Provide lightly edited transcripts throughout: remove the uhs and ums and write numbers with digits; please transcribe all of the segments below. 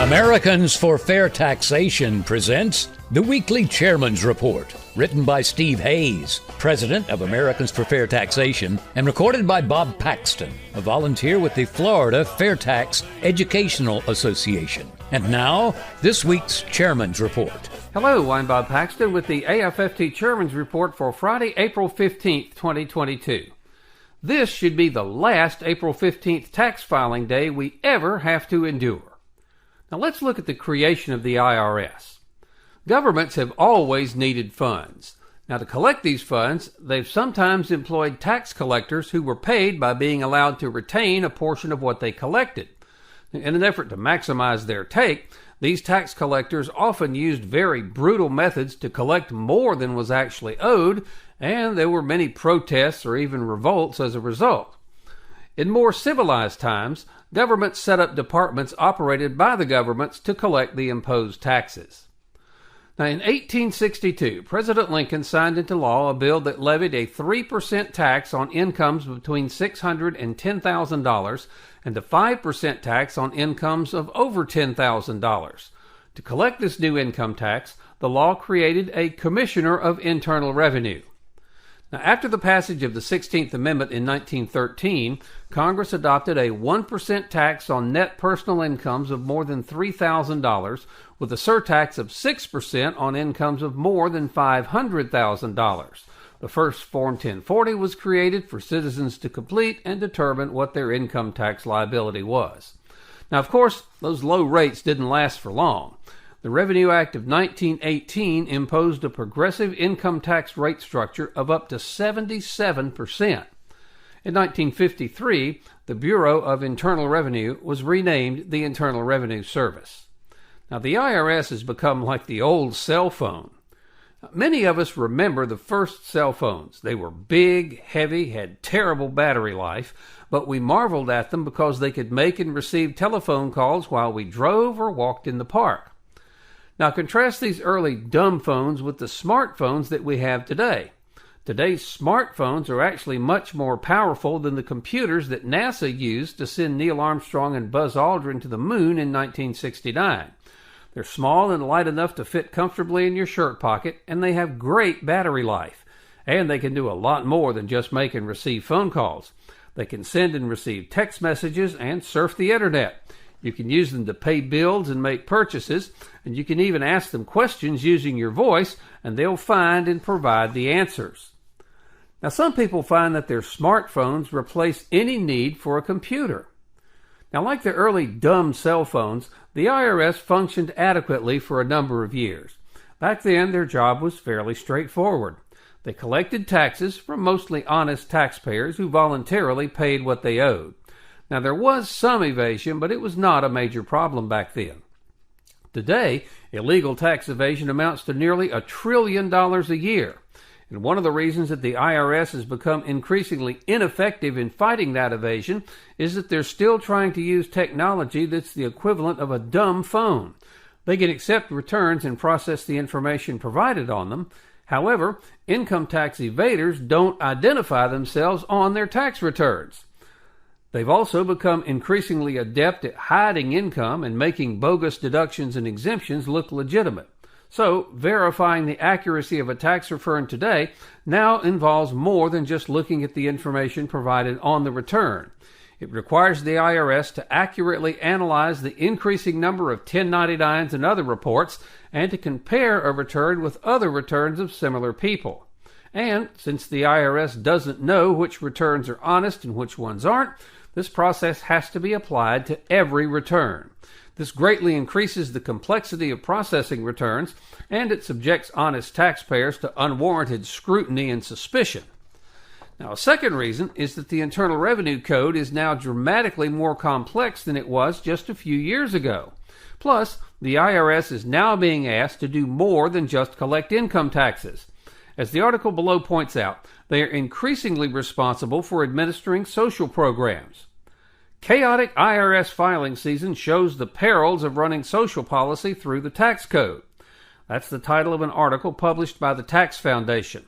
Americans for Fair Taxation presents the Weekly Chairman's Report, written by Steve Hayes, president of Americans for Fair Taxation, and recorded by Bob Paxton, a volunteer with the Florida FAIRtax Educational Association. And now, this week's Chairman's Report. Hello, I'm Bob Paxton with the AFFT Chairman's Report for Friday, April 15th, 2022. This should be the last April 15th tax filing day we ever have to endure. Now let's look at the creation of the IRS. Governments have always needed funds. Now to collect these funds, they've sometimes employed tax collectors who were paid by being allowed to retain a portion of what they collected. In an effort to maximize their take, these tax collectors often used very brutal methods to collect more than was actually owed, and there were many protests or even revolts as a result. In more civilized times, governments set up departments operated by the governments to collect the imposed taxes. Now, in 1862, President Lincoln signed into law a bill that levied a 3% tax on incomes between $600 and $10,000 and a 5% tax on incomes of over $10,000. To collect this new income tax, the law created a Commissioner of Internal Revenue. Now, after the passage of the 16th Amendment in 1913, Congress adopted a 1% tax on net personal incomes of more than $3,000, with a surtax of 6% on incomes of more than $500,000. The first Form 1040 was created for citizens to complete and determine what their income tax liability was. Now, of course, those low rates didn't last for long. The Revenue Act of 1918 imposed a progressive income tax rate structure of up to 77%. In 1953, the Bureau of Internal Revenue was renamed the Internal Revenue Service. Now, the IRS has become like the old cell phone. Many of us remember the first cell phones. They were big, heavy, had terrible battery life, but we marveled at them because they could make and receive telephone calls while we drove or walked in the park. Now contrast these early dumb phones with the smartphones that we have today. Today's smartphones are actually much more powerful than the computers that NASA used to send Neil Armstrong and Buzz Aldrin to the moon in 1969. They're small and light enough to fit comfortably in your shirt pocket, and they have great battery life. And they can do a lot more than just make and receive phone calls. They can send and receive text messages and surf the internet. You can use them to pay bills and make purchases, and you can even ask them questions using your voice, and they'll find and provide the answers. Now, some people find that their smartphones replace any need for a computer. Now, like the early dumb cell phones, the IRS functioned adequately for a number of years. Back then, their job was fairly straightforward. They collected taxes from mostly honest taxpayers who voluntarily paid what they owed. Now, there was some evasion, but it was not a major problem back then. Today, illegal tax evasion amounts to nearly $1 trillion a year. And one of the reasons that the IRS has become increasingly ineffective in fighting that evasion is that they're still trying to use technology that's the equivalent of a dumb phone. They can accept returns and process the information provided on them. However, income tax evaders don't identify themselves on their tax returns. They've also become increasingly adept at hiding income and making bogus deductions and exemptions look legitimate. So, verifying the accuracy of a tax return today now involves more than just looking at the information provided on the return. It requires the IRS to accurately analyze the increasing number of 1099s and other reports and to compare a return with other returns of similar people. And since the IRS doesn't know which returns are honest and which ones aren't, this process has to be applied to every return. This greatly increases the complexity of processing returns, and it subjects honest taxpayers to unwarranted scrutiny and suspicion. Now, a second reason is that the Internal Revenue Code is now dramatically more complex than it was just a few years ago. Plus, the IRS is now being asked to do more than just collect income taxes. As the article below points out, they are increasingly responsible for administering social programs. Chaotic IRS filing season shows the perils of running social policy through the tax code. That's the title of an article published by the Tax Foundation.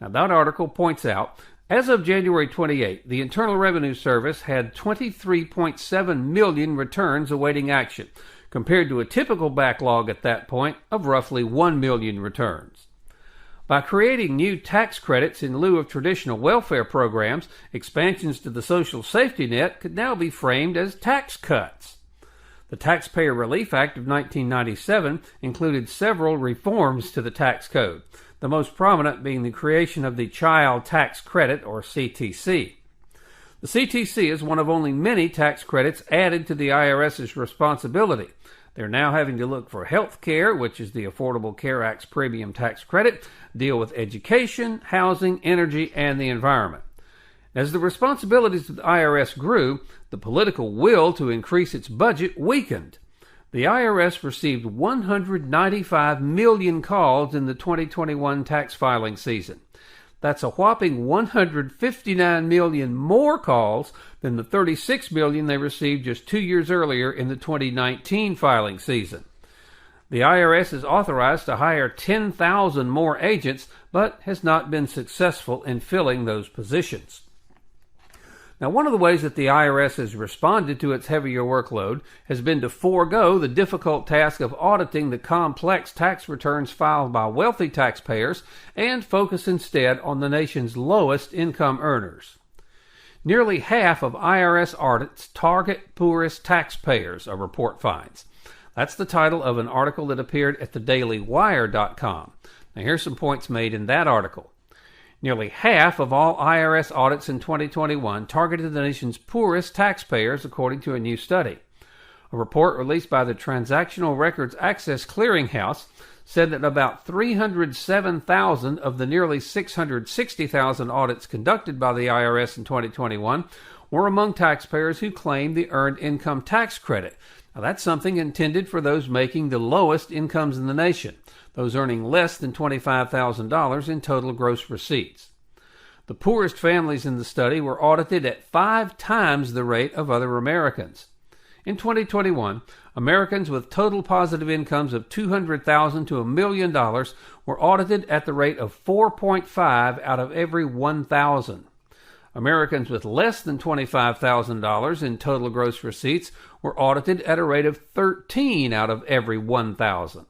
Now, that article points out, as of January 28, the Internal Revenue Service had 23.7 million returns awaiting action, compared to a typical backlog at that point of roughly 1 million returns. By creating new tax credits in lieu of traditional welfare programs, expansions to the social safety net could now be framed as tax cuts. The Taxpayer Relief Act of 1997 included several reforms to the tax code, the most prominent being the creation of the Child Tax Credit, or CTC. The CTC is one of only many tax credits added to the IRS's responsibility. They're now having to look for health care, which is the Affordable Care Act's premium tax credit, deal with education, housing, energy, and the environment. As the responsibilities of the IRS grew, the political will to increase its budget weakened. The IRS received 195 million calls in the 2021 tax filing season. That's a whopping 159 million more calls than the 36 million they received just 2 years earlier in the 2019 filing season. The IRS is authorized to hire 10,000 more agents, but has not been successful in filling those positions. Now, one of the ways that the IRS has responded to its heavier workload has been to forego the difficult task of auditing the complex tax returns filed by wealthy taxpayers and focus instead on the nation's lowest income earners. Nearly half of IRS audits target poorest taxpayers, a report finds. That's the title of an article that appeared at thedailywire.com. Now, here's some points made in that article. Nearly half of all IRS audits in 2021 targeted the nation's poorest taxpayers, according to a new study. A report released by the Transactional Records Access Clearinghouse said that about 307,000 of the nearly 660,000 audits conducted by the IRS in 2021 were among taxpayers who claimed the Earned Income Tax Credit. Now, that's something intended for those making the lowest incomes in the nation, those earning less than $25,000 in total gross receipts. The poorest families in the study were audited at 5 times the rate of other Americans. In 2021, Americans with total positive incomes of $200,000 to $1 million were audited at the rate of 4.5 out of every 1,000. Americans with less than $25,000 in total gross receipts were audited at a rate of 13 out of every 1,000.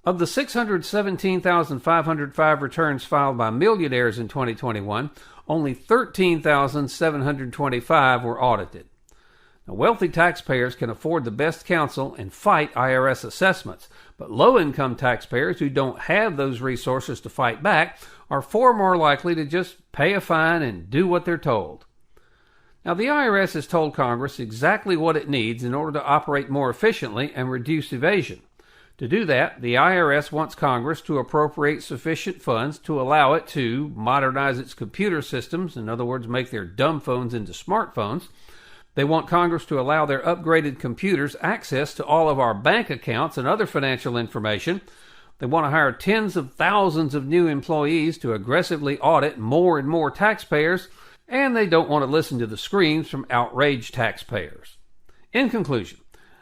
Of the 617,505 returns filed by millionaires in 2021, only 13,725 were audited. Now, wealthy taxpayers can afford the best counsel and fight IRS assessments, but low-income taxpayers who don't have those resources to fight back are far more likely to just pay a fine and do what they're told. Now, the IRS has told Congress exactly what it needs in order to operate more efficiently and reduce evasion. To do that, the IRS wants Congress to appropriate sufficient funds to allow it to modernize its computer systems, in other words, make their dumb phones into smartphones. They want Congress to allow their upgraded computers access to all of our bank accounts and other financial information. They want to hire tens of thousands of new employees to aggressively audit more and more taxpayers, and they don't want to listen to the screams from outraged taxpayers. In conclusion,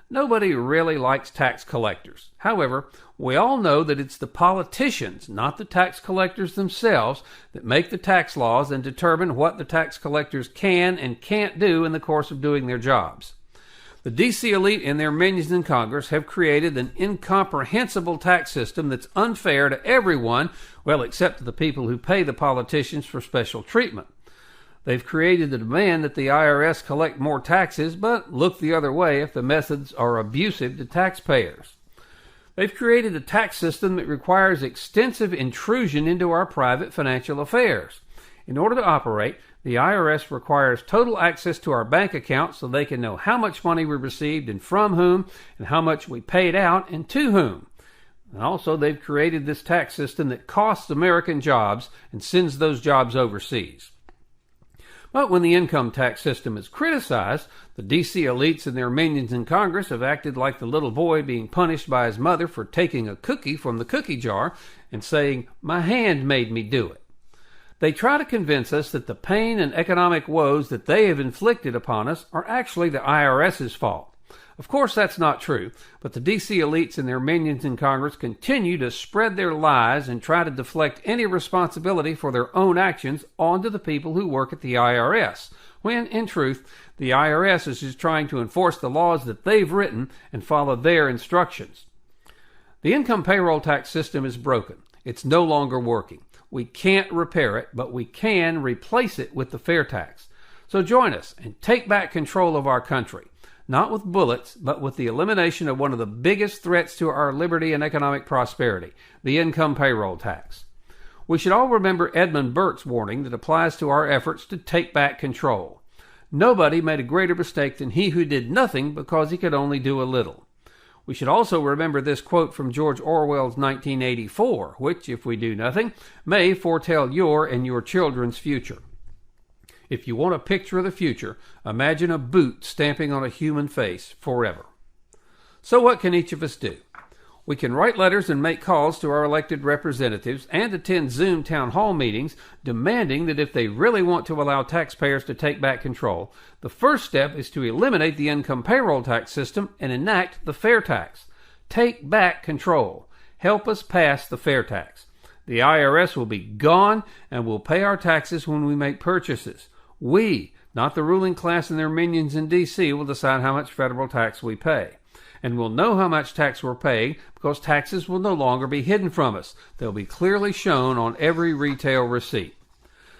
nobody really likes tax collectors. However, we all know that it's the politicians, not the tax collectors themselves, that make the tax laws and determine what the tax collectors can and can't do in the course of doing their jobs. The D.C. elite and their minions in Congress have created an incomprehensible tax system that's unfair to everyone, well, except to the people who pay the politicians for special treatment. They've created the demand that the IRS collect more taxes, but look the other way if the methods are abusive to taxpayers. They've created a tax system that requires extensive intrusion into our private financial affairs. In order to operate, the IRS requires total access to our bank accounts so they can know how much money we received and from whom, and how much we paid out and to whom. And also, they've created this tax system that costs American jobs and sends those jobs overseas. But when the income tax system is criticized, the D.C. elites and their minions in Congress have acted like the little boy being punished by his mother for taking a cookie from the cookie jar and saying, "My hand made me do it." They try to convince us that the pain and economic woes that they have inflicted upon us are actually the IRS's fault. Of course, that's not true, but the D.C. elites and their minions in Congress continue to spread their lies and try to deflect any responsibility for their own actions onto the people who work at the IRS, when, in truth, the IRS is just trying to enforce the laws that they've written and follow their instructions. The income payroll tax system is broken. It's no longer working. We can't repair it, but we can replace it with the FAIRtax. So join us and take back control of our country. Not with bullets, but with the elimination of one of the biggest threats to our liberty and economic prosperity, the income payroll tax. We should all remember Edmund Burke's warning that applies to our efforts to take back control. Nobody made a greater mistake than he who did nothing because he could only do a little. We should also remember this quote from George Orwell's 1984, which, if we do nothing, may foretell your and your children's future. If you want a picture of the future, imagine a boot stamping on a human face forever. So what can each of us do? We can write letters and make calls to our elected representatives and attend Zoom town hall meetings demanding that if they really want to allow taxpayers to take back control, the first step is to eliminate the income payroll tax system and enact the FAIRtax. Take back control. Help us pass the FAIRtax. The IRS will be gone and we'll pay our taxes when we make purchases. We, not the ruling class and their minions in D.C., will decide how much federal tax we pay. And we'll know how much tax we're paying because taxes will no longer be hidden from us. They'll be clearly shown on every retail receipt.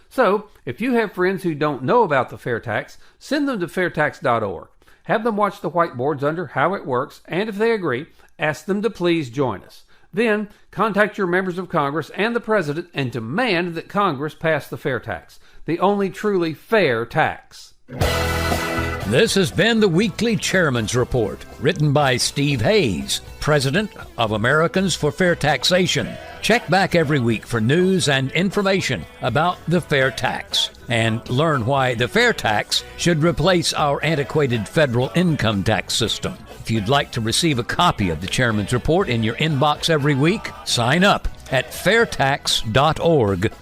So, if you have friends who don't know about the FAIRtax, send them to fairtax.org. Have them watch the whiteboards under how it works, and if they agree, ask them to please join us. Then, contact your members of Congress and the President and demand that Congress pass the FAIRtax, the only truly fair tax. This has been the Weekly Chairman's Report, written by Steve Hayes, President of Americans for Fair Taxation. Check back every week for news and information about the fair tax, and learn why the fair tax should replace our antiquated federal income tax system. If you'd like to receive a copy of the Chairman's Report in your inbox every week, sign up at fairtax.org.